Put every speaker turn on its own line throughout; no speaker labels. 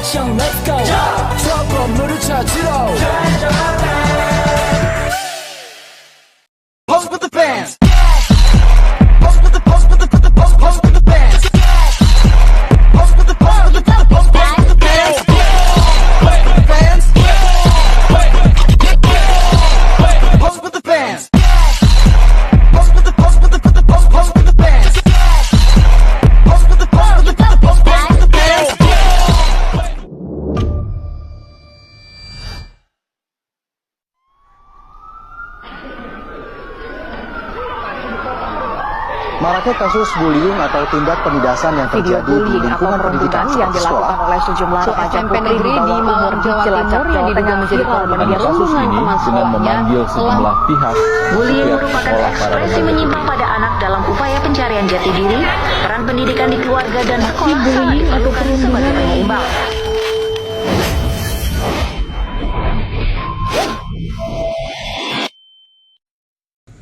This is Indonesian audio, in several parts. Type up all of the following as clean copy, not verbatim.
액션 let's go 저 건물을 찾으러 Pose with the fans Pose with the pose with the pose with the fans Pose with the pose with the pose with the fans Pose with the fans Pose with the fans Pose with the pose with the pose with the fans Pose with the pose with the pose with the fans
Maraknya kasus bullying atau tindak penindasan yang
Video
terjadi di
bullying atau
lingkungan pendidikan
perundungan yang
sekolah.
dilakukan oleh sejumlah remaja
SMP
putri di
negeri di
bawah umur
Malang,
di
Jawa
Cilacap,
Timur yang
Jawa
diduga
Tengah
menjadi
viral
korban
media
kasus
sosial.
ini
dengan memanggil sejumlah pihak.
Bullying
pihak
merupakan
sekolah para
ekspresi
remaja
menyimpang pada anak dalam upaya pencarian jati diri, peran pendidikan di keluarga dan sekolah sangat diperlukan sebagai penyeimbang.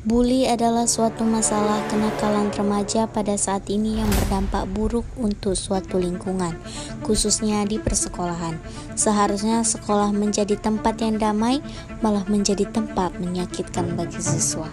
Bully adalah suatu masalah kenakalan remaja pada saat ini yang berdampak buruk untuk suatu lingkungan, khususnya di persekolahan. Seharusnya sekolah menjadi tempat yang damai, malah menjadi tempat menyakitkan bagi siswa.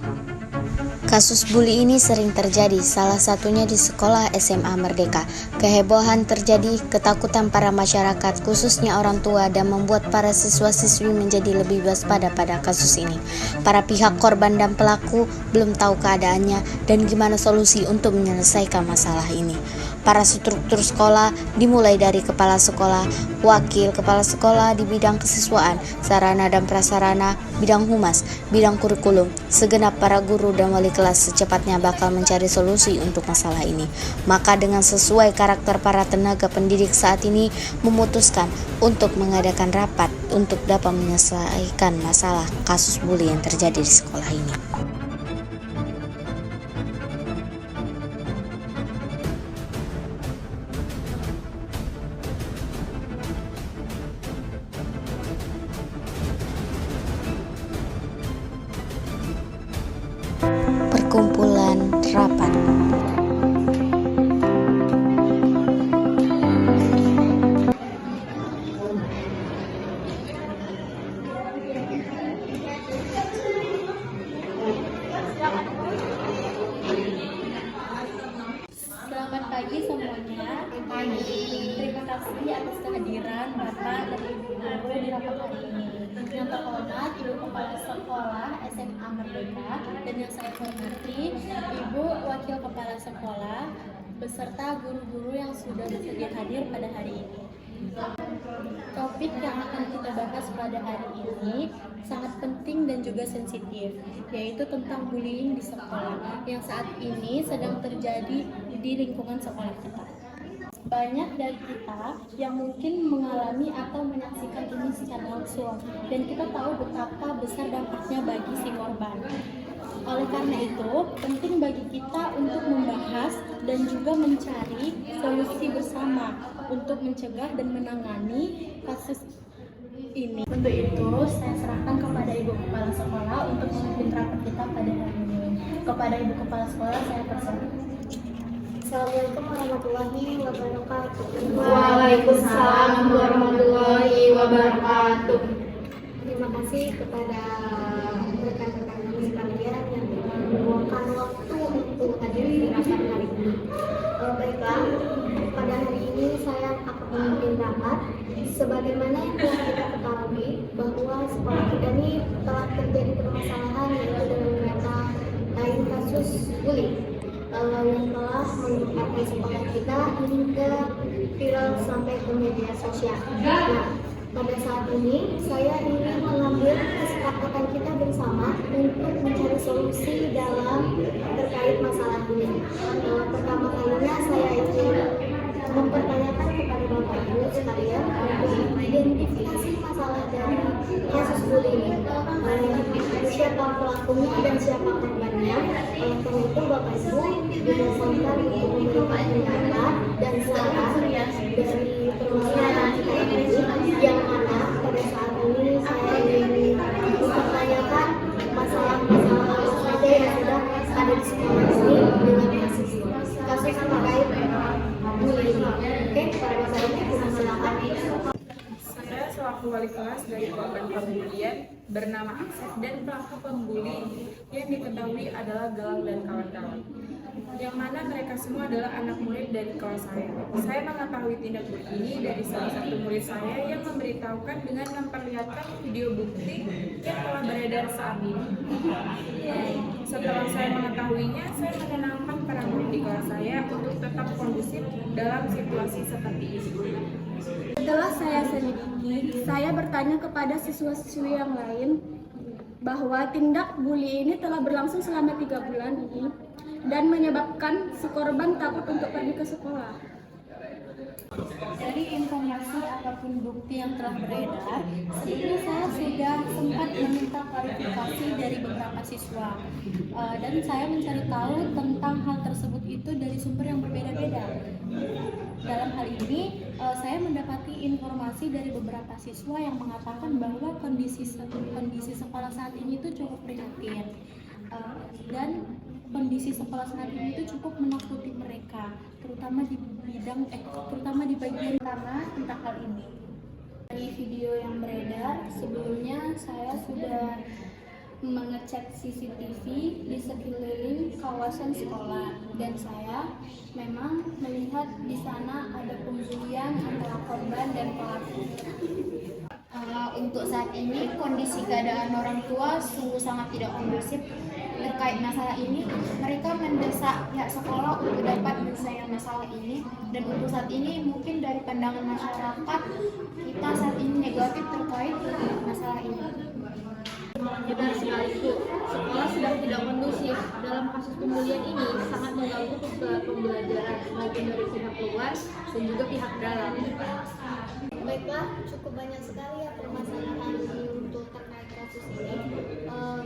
Kasus bully ini sering terjadi, salah satunya di sekolah SMA Merdeka. Kehebohan terjadi, ketakutan para masyarakat, khususnya orang tua, dan membuat para siswa-siswi menjadi lebih waspada pada kasus ini. Para pihak korban dan pelaku belum tahu keadaannya dan gimana solusi untuk menyelesaikan masalah ini. Para struktur sekolah dimulai dari kepala sekolah, wakil kepala sekolah di bidang kesiswaan, sarana dan prasarana, bidang humas, bidang kurikulum, segenap para guru dan wali kelas secepatnya bakal mencari solusi untuk masalah ini. Maka dengan sesuai karakter para tenaga pendidik saat ini memutuskan untuk mengadakan rapat untuk dapat menyelesaikan masalah kasus bully yang terjadi di sekolah ini. Perkumpulan rapat.
Selamat pagi semuanya. Terima kasih atas kehadiran Bapak dan Ibu guru di rapat hari ini. Yang terhormat Ibu Kepala Sekolah SMA Merdeka dan yang saya hormati Ibu Wakil Kepala Sekolah beserta guru-guru yang sudah bersedia hadir pada hari ini. Topik yang akan kita bahas pada hari ini sangat penting dan juga sensitif, yaitu tentang bullying di sekolah yang saat ini sedang terjadi di lingkungan sekolah kita. Banyak dari kita yang mungkin mengalami atau menyaksikan ini secara langsung, dan kita tahu betapa besar dampaknya bagi si korban. Oleh karena itu, penting bagi kita untuk membahas dan juga mencari solusi bersama untuk mencegah dan menangani kasus ini. Untuk itu, saya serahkan kepada Ibu Kepala Sekolah untuk memimpin rapat kita pada hari ini. Kepada Ibu Kepala Sekolah, saya persilakan.
Assalamualaikum warahmatullahi wabarakatuh.
Waalaikumsalam warahmatullahi wabarakatuh.
Terima kasih kepada rekan-rekan kami sekalian yang telah meluangkan waktu untuk hadir di rapat hari ini. Baiklah, pada hari ini saya akan memimpin rapat. Sebagaimana yang telah kita ketahui bahwa sekolah kita ini telah terjadi permasalahan yaitu dengan data lain kasus bullying yang telah menggerakkan sekolah kita hingga viral sampai ke media sosial. Nah, pada saat ini saya ingin mengambil kesepakatan kita bersama untuk mencari solusi dalam terkait masalah ini. Pertama kalinya saya ingin mempertanyakan kepada Bapak Ibu sekalian untuk identifikasi masalah dari kasus bullying, siapa pelakunya dan siapa korbannya. Oleh karena itu Bapak Ibu dimohonkan untuk memberikan pendapat dan saran dari permasalahan kita ini, yang mana pada saat ini saya ingin mempertanyakan masalah-masalah apa saja yang sudah ada di sekolah ini dengan kasus terkait bullying. Oke, pada Bapak Ibu silakan.
selaku wali kelas dari korban pembulian bernama Asep dan pelaku pembuli yang diketahui adalah Galang dan kawan-kawan. Yang mana mereka semua adalah anak murid dari kelas saya. Saya mengetahui tindak ini dari salah satu murid saya yang memberitahukan dengan memperlihatkan video bukti yang telah beredar saat ini. Setelah saya mengetahuinya, saya menenangkan para murid di kelas saya untuk tetap kondusif dalam situasi seperti ini.
Setelah saya selidiki, saya bertanya kepada siswa-siswi yang lain bahwa tindak bully ini telah berlangsung selama 3 bulan ini dan menyebabkan si korban takut untuk pergi ke sekolah. Dari informasi ataupun bukti yang telah beredar, sebelumnya saya sudah sempat meminta klarifikasi dari beberapa siswa dan saya mencari tahu tentang hal tersebut itu dari sumber yang berbeda-beda. Dalam hal ini, saya mendapati informasi dari beberapa siswa yang mengatakan bahwa kondisi sekolah saat ini itu cukup prihatin dan kondisi sekolah saat ini itu cukup menakuti mereka, terutama di bagian pertama tentang hal ini. Dari video yang beredar, sebelumnya saya sudah mengecek CCTV di sekeliling kawasan sekolah dan saya memang melihat di sana ada pembulian antara korban dan pelaku. Untuk saat ini kondisi keadaan orang tua sungguh sangat tidak kondusif terkait masalah ini. Mereka mendesak pihak sekolah untuk dapat menyelesaikan masalah ini, dan untuk saat ini mungkin dari pandangan masyarakat kita saat ini negatif terkait masalah ini.
Benar sekali itu, sekolah sedang tidak kondusif. Dalam kasus pembulian ini sangat mengganggu pembelajaran baik dari pihak luar dan juga pihak dalam.
Baiklah, cukup banyak sekali ya permasalahan untuk terkait kasus ini.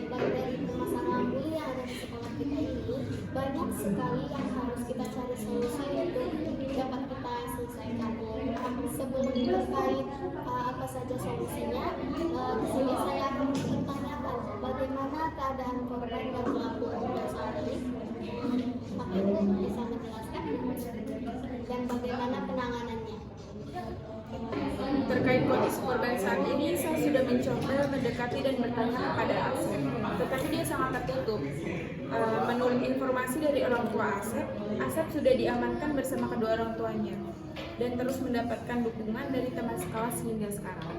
Baik dari permasalahan bully yang ada di sekolah kita ini, banyak sekali yang harus kita cari solusi untuk dapat kita selesaikan. Sebelum terkait apa saja solusinya, di sini saya akan bertanyakan bagaimana keadaan korban dan pelaku untuk saat ini. Pak Ibu bisa menjelaskan dan bagaimana penanganannya.
Terkait kondisi korban saat ini, saya sudah mencoba mendekati dan bertanya kepada Asep, tetapi dia sangat tertutup. Menurut informasi dari orang tua Asep sudah diamankan bersama kedua orang tuanya dan terus mendapatkan dukungan dari teman sekelas hingga sekarang.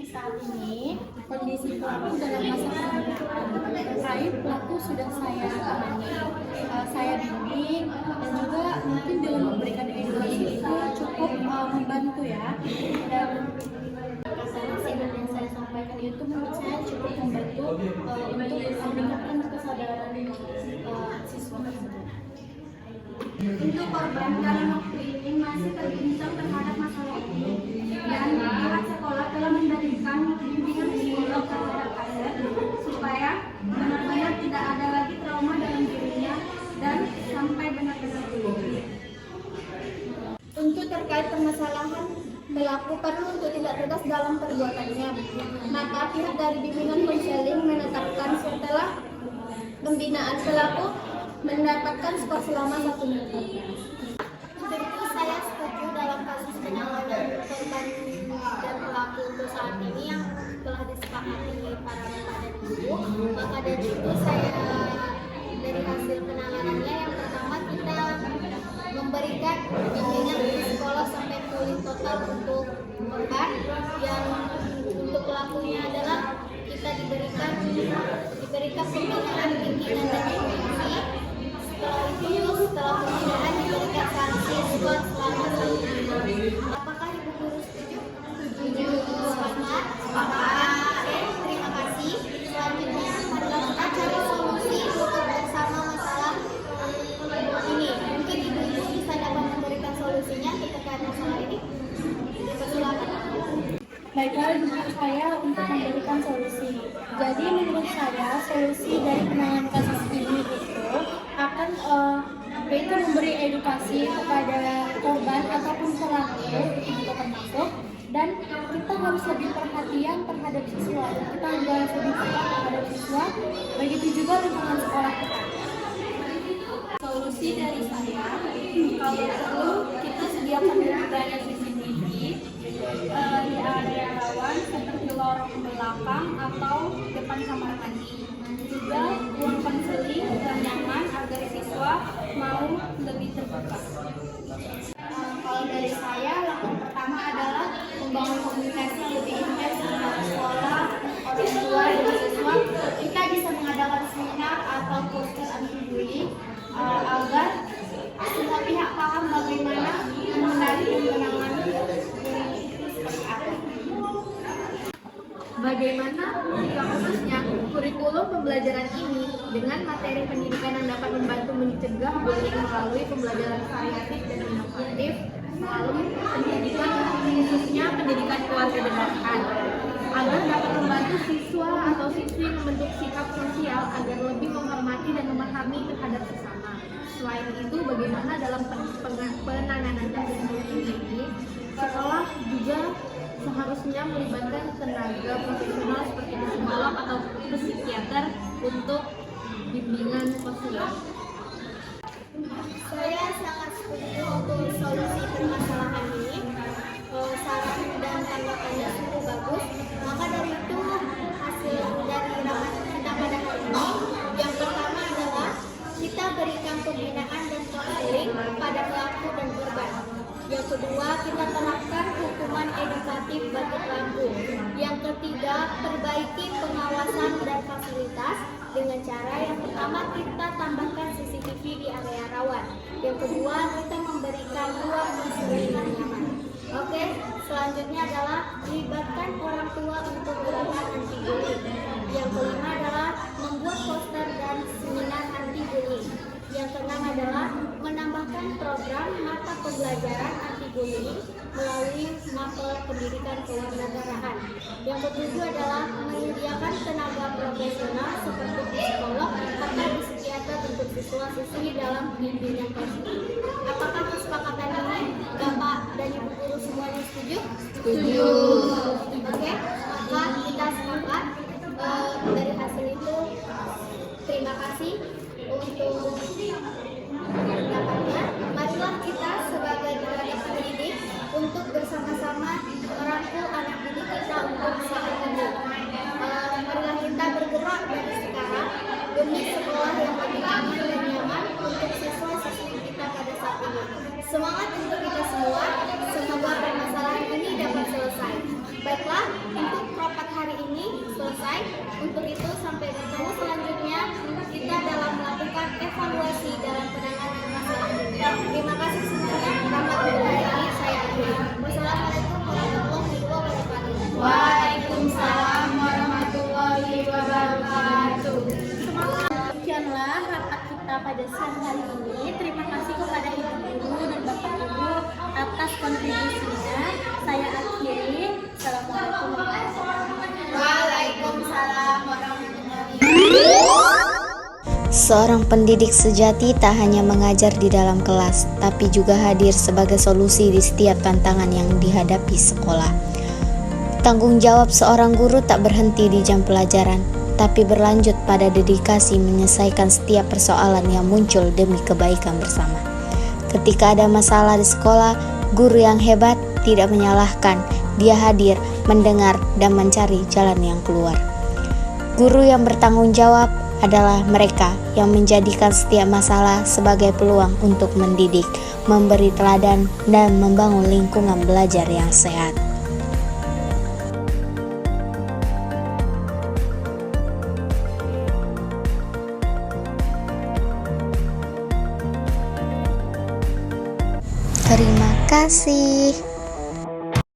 Saat ini kondisi pelaku dalam masa pemulihan. Terkait pelaku sudah saya tangani, saya bimbing dan juga mungkin dengan memberikan edukasi itu cukup membantu ya. Dan nasihat yang saya sampaikan itu menurut saya cukup membantu untuk meningkatkan kesadaran siswa tersebut. Untuk korban dalam waktu ini masih terbincang terhadap masalah ini, dan pihak sekolah telah memberikan bimbingan psikolog terhadap Asep supaya benar-benar tidak ada lagi trauma dalam dirinya dan sampai benar-benar pulih. Untuk terkait permasalahan pelaku perlu untuk tidak tegas dalam perbuatannya, maka pihak dari bimbingan konseling menetapkan setelah pembinaan pelaku mendapatkan skor selama 1 minggu.
Tentu saya setuju dalam kasus penanganan korban dan pelaku untuk saat ini yang telah disepakati para bapak dan ibu. Maka dari itu saya dari hasil penanganannya yang pertama kita memberikan bimbingan psikolog sampai pulih total untuk korban, yang untuk pelakunya adalah kita diberikan pembinaan pimpinan dan edukasi. Setelah pembinaan diberikan sanksi skor selama 1 minggu. Apakah Ibu Guru setuju? Setuju. Sepakat? Sepakat. Terima kasih. Selanjutnya adalah kita cari solusi untuk bersama masalah ini. Mungkin Ibu bisa dapat memberikan solusinya terkait masalah ini. Silakan.
Baiklah, menurut saya untuk memberikan solusi. Jadi menurut saya solusi dari penanganan kasus ini itu akan yaitu memberi edukasi kepada korban ataupun pelaku itu termasuk, dan kita harus lebih perhatian terhadap siswa. Kita harus lebih peka terhadap siswa, begitu juga lingkungan sekolah kita. Solusi dari saya, kalau perlu kita sediakan lebih banyak CCTV di belakang atau depan kamar mandi. Juga ruang konseling yang nyaman agar siswa mau lebih terbuka. Kalau dari saya, langkah pertama adalah membangun komunikasi lebih intens antara sekolah, orang tua, dan siswa. Kita bisa mengadakan seminar atau poster anti-bullying agar semua pihak paham bagaimana mengenali dan menangani bullying itu seperti apa. Bagaimana jika khususnya kurikulum pembelajaran ini dengan materi pendidikan yang dapat membantu mencegah bullying melalui pembelajaran variatif dan inovatif melalui pendidikan khususnya pendidikan kewarganegaraan agar dapat membantu siswa atau siswi membentuk sikap sosial agar lebih menghormati dan memahami terhadap sesama. Selain itu, bagaimana dalam penanganan kasus bullying ini, sekolah juga seharusnya melibatkan tenaga profesional seperti psikolog atau psikiater untuk bimbingan sosial.
Saya sangat setuju untuk solusi permasalahan ini. Saran dan tanggapannya sungguh bagus. Maka dari itu, hasil dari rapat kita pada hari ini, yang pertama adalah kita berikan pembinaan dan konseling pada pelaku dan korban. Yang kedua, kita terapkan hukuman edukatif bagi pelaku. Yang ketiga, perbaiki pengawasan dan fasilitas dengan cara yang pertama kita tambahkan CCTV di area rawan. Yang kedua, kita memberikan ruang konseling yang nyaman. Oke, selanjutnya adalah libatkan orang tua untuk gerakan anti bullying. Yang kelima adalah membuat poster dan seminar anti bullying. Yang keenam adalah menambahkan program mata pembelajaran anti bullying melalui mapel pendidikan kewarganegaraan. Yang ketujuh adalah menyediakan tenaga profesional seperti psikolog atau psikiater untuk siswa-siswi dalam bimbingan konseling. Apakah kesepakatan ini Bapak dan Ibu guru semuanya setuju? Setuju. Oke, maka kita sepakat dari hasil itu. Terima kasih untuk pendapatnya. Marilah kita sebagai tenaga pendidik untuk bersama-sama merangkul anak didik kita untuk saat ini. Marilah kita bergerak dari sekarang demi sekolah yang lebih aman dan nyaman untuk siswa-siswi kita pada saat ini. Semangat untuk kita semua. Semoga permasalahan ini dapat selesai. Baiklah, untuk rapat hari ini selesai. Untuk itu sampai bertemu selanjutnya kita dalam melakukan evaluasi dalam penanganan masalah ini. Terima kasih semuanya. Rahmatullahi saya akhiri. Wassalamualaikum warahmatullahi wabarakatuh. Waalaikumsalam warahmatullahi wabarakatuh.
Demikianlah rapat kita pada siang hari ini. Terima kasih kepada Ibu Guru dan Bapak Guru atas kontribusinya. Saya akhiri. Assalamualaikum warahmatullahi wabarakatuh.
Waalaikumsalam warahmatullahi wabarakatuh.
Seorang pendidik sejati tak hanya mengajar di dalam kelas, tapi juga hadir sebagai solusi di setiap tantangan yang dihadapi sekolah. Tanggung jawab seorang guru tak berhenti di jam pelajaran, tapi berlanjut pada dedikasi menyelesaikan setiap persoalan yang muncul demi kebaikan bersama. Ketika ada masalah di sekolah, guru yang hebat tidak menyalahkan, dia hadir, mendengar, dan mencari jalan yang keluar. Guru yang bertanggung jawab adalah mereka yang menjadikan setiap masalah sebagai peluang untuk mendidik, memberi teladan, dan membangun lingkungan belajar yang sehat. Terima kasih.